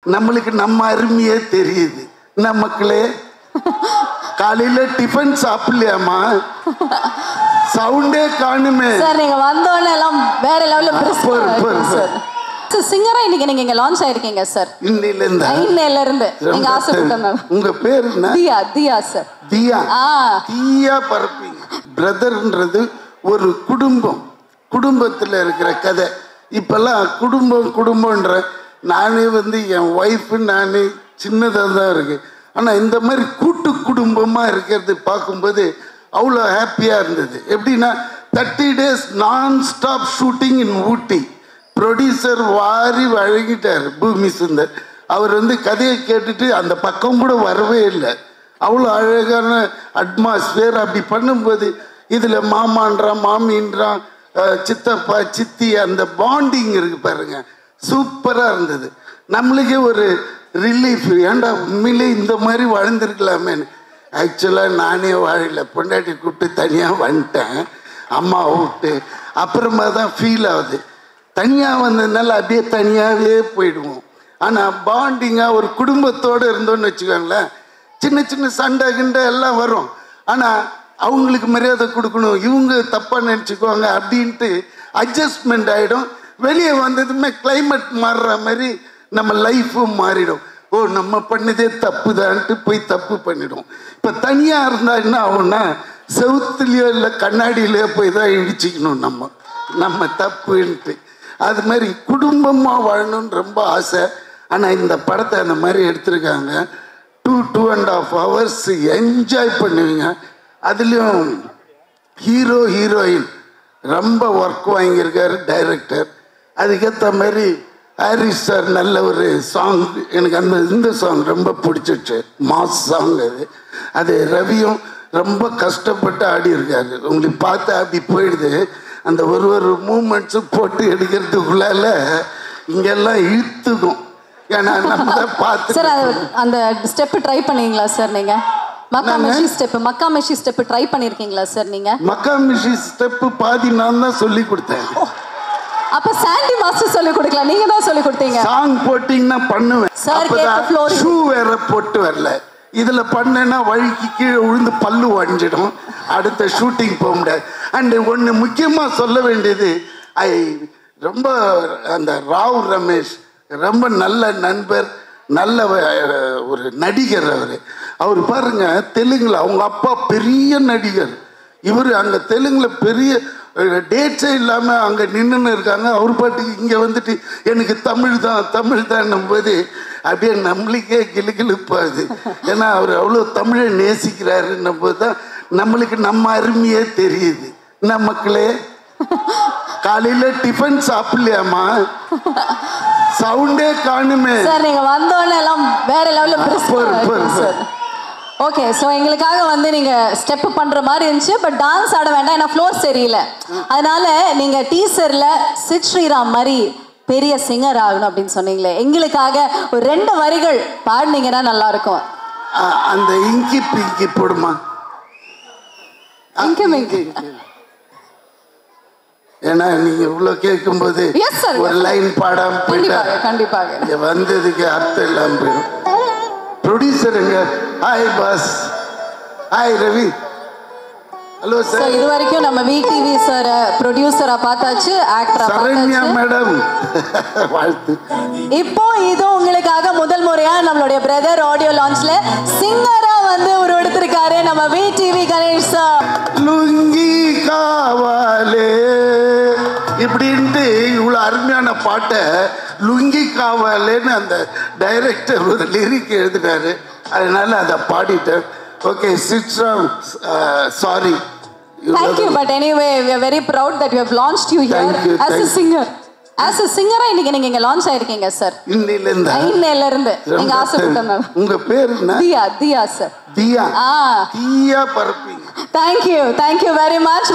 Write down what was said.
நம்மளுக்கு நம்ம அருமையே தெரியுது. நமக்களே காலையில டிஃபன் சாப்பிடலையாமா? சவுண்டே காணுமே சார். நீங்க வந்தோடனே எல்லாம் வேற லெவல்ல சிங்கரா இன்னைக்கு நீங்க இங்க லான்ச் ஆயிருக்கீங்க சார். இன்னையில இருந்து நீங்க ஆசைப்பட்டது. உங்க பேர் என்ன? தியா. தியா சார். தியா. தியா பரப்பிங்க. பிரதர்ன்றது ஒரு குடும்பம், குடும்பத்துல இருக்கிற கதை. இப்பெல்லாம் குடும்பம் குடும்பம்ன்ற நானே என் ஒய்ஃபு நானே சின்னதாக தான் இருக்கு. ஆனால் இந்த மாதிரி கூட்டு குடும்பமாக இருக்கிறது பார்க்கும்போது அவ்வளோ ஹாப்பியாக இருந்தது. எப்படின்னா 30 days நான் ஸ்டாப் ஷூட்டிங் இன் ஊட்டி. ப்ரொடியூசர் வாரி வழங்கிட்டார் பூமி சுந்தர். அவர் கதையை கேட்டுட்டு அந்த பக்கம் கூட வரவே இல்லை. அவ்வளோ அழகான அட்மாஸ்பியர். அப்படி பண்ணும்போது இதில் மாமான்றான், மாமின்றான், சித்தப்பா, சித்தி, அந்த பாண்டிங் இருக்கு பாருங்க, சூப்பராக இருந்தது. நம்மளுக்கே ஒரு ரிலீஃப். ஏன்டா உண்மையிலே இந்த மாதிரி வாழ்ந்துருக்கலாமேன்னு. ஆக்சுவலாக நானே வாழல, பொண்டாட்டி கூப்பிட்டு தனியாக வந்துட்டேன், அம்மா விட்டு. அப்புறமா தான் ஃபீல் ஆகுது. தனியாக வந்ததுனால அப்படியே தனியாகவே போயிடுவோம். ஆனால் பாண்டிங்காக ஒரு குடும்பத்தோடு இருந்தோன்னு வச்சுக்கோங்களேன், சின்ன சின்ன சண்டை கிண்டை எல்லாம் வரும். ஆனால் அவங்களுக்கு மரியாதை கொடுக்கணும், இவங்க தப்பாக நினச்சிக்குவாங்க அப்படின்ட்டு அட்ஜஸ்ட்மெண்ட் ஆகிடும். வெளியே வந்ததுமே கிளைமேட் மாறுற மாதிரி நம்ம லைஃப்பும் மாறிடும். ஓ, நம்ம பண்ணதே தப்பு தான்ட்டு போய் தப்பு பண்ணிடும். இப்போ தனியாக இருந்தால் என்ன ஆகும்னா, செவுத்துலேயோ இல்லை கண்ணாடியிலையோ போய் தான் இடிச்சிக்கணும் நம்ம தப்புன்ட்டு. அது மாதிரி குடும்பமாக வாழணும்னு ரொம்ப ஆசை. ஆனால் இந்த படத்தை அந்த மாதிரி எடுத்திருக்காங்க. 2.5 hours என்ஜாய் பண்ணுவீங்க. அதுலேயும் ஹீரோ ஹீரோயின் ரொம்ப ஒர்க் வாங்கியிருக்காரு டைரக்டர். அதுக்கேற்ற மாதிரி ஹாரிஸ் சார் நல்ல ஒரு சாங், எனக்கு இந்த சாங் ரொம்ப பிடிச்சிச்சு. மாஸ் சாங் அது ரவியும் ரொம்ப கஷ்டப்பட்டு ஆடி இருக்காரு. உங்களுக்கு பார்த்து அப்படி போயிடுது. அந்த ஒரு மூமெண்ட்ஸும் போட்டு எடுக்கிறதுக்குள்ளால இங்கெல்லாம் இழுத்துக்கும். ஏன்னா நம்ம தான் பார்த்து சார் அந்த ஸ்டெப் ட்ரை பண்ணீங்களா சார்? நீங்க மக்காமிஷி ஸ்டெப் ட்ரை பண்ணிருக்கீங்களா சார்? நீங்க மக்காமிஷி ஸ்டெப் பாதி நான் தான் சொல்லி கொடுத்தேன். அப்ப சாண்டி மாஸ்டர் சொல்லி கொடுக்கலாம், நீங்க தான் சொல்லி கொடுத்தீங்க. சாங் போட்டிங்கன்னா பண்ணுவேன். ஷூ வேற போட்டு வரல. இதுல பண்ணேன்னா வழிக்கு கீழே விழுந்து பல்லு வஞ்சிடும். அடுத்த ஷூட்டிங் போக முடியாது. அண்ட் ஒன்று முக்கியமாக சொல்ல வேண்டியது, ரொம்ப அந்த ராவ் ரமேஷ் ரொம்ப நல்ல நண்பர், நல்ல ஒரு நடிகர். அவர் பாருங்க தெலுங்குல அவங்க அப்பா பெரிய நடிகர். இவர் அங்கே தெலுங்குல பெரிய டேட்ஸே இல்லாமல் அங்கே நின்றுன்னு இருக்காங்க. அவர் பாட்டுக்கு இங்கே வந்துட்டு எனக்கு தமிழ் தான் போது அப்படியே நம்மளுக்கே கிளுகிழுப்பாது. ஏன்னா அவர் அவ்வளோ தமிழை நேசிக்கிறாருன்னும் போது தான் நம்மளுக்கு நம்ம அருமையே தெரியுது. நமக்களே காலையில டிஃபன் சாப்பிடலையாமா? சவுண்டே காணுமே சார். நீங்க வந்தோடனே எல்லாம் வேற லெவல்ல. ஓகே, ஸோ எங்களுக்காக நீங்க ஸ்டெப் பண்ற மாதிரி இருந்துச்சு. பட் டான்ஸ் ஆட வேண்டாம், ஏன்னா ஃப்ளோர் சரியில்லை. அதனால நீங்க டீசர்ல சித் ஸ்ரீராம் மாதிரி பெரிய சிங்கர் ஆகணும் அப்படின்னு சொன்னீங்களே, எங்களுக்காக ஒரு 2 வரிகள் பாடினீங்கன்னா நல்லா இருக்கும். அந்த இங்கி பிங்கி போடுமா? ஏன்னா நீங்க இவ்வளவு கேட்கும்போது ஒரு லைன் பாடாம போயிட்டா கண்டிப்பாக வந்ததுக்கு அர்த்தம் இல்லாம போயிடும். ப்ரொடியூசருங்க, hi boss, hi Ravi, hello sir. இது வரைக்கும் நம்ம விடிவி சார் ப்ரொடியூசரா பார்த்தாச்சு, ஆக்டரா சரண்யா மேடம் வாழ்த்து. இப்போ இது உங்களுக்காக முதல் முறையா நம்மளுடைய பிரதர் ஆடியோ லான்ச்ல சிங்கரா உருவெடுத்திருக்காரு நம்ம விடிவி கணேஷ் சார். லுங்கி காவாலே இப்படின்ட்டு இவ்வளோ அருமையான பாட்டை லுங்கி காவாலேன்னு அந்த டைரக்டர் ஒரு லிரிக் எழுதினாரு. அதனால அதை பாடிட்டேன். ஓகே சித்ராம், sorry. Thank you, but anyway we are very proud that we have launched you here as a singer. As a singer இன்னைக்கு நீங்க இங்க லான்ச் ஆயிருக்கீங்க சார். இன்னையில இருந்து நீங்க ஆசைப்பட்டது. உங்க பேர் என்ன? தியா. தியா சார். தியா. தியா பரப்பிங்க. Thank you very much.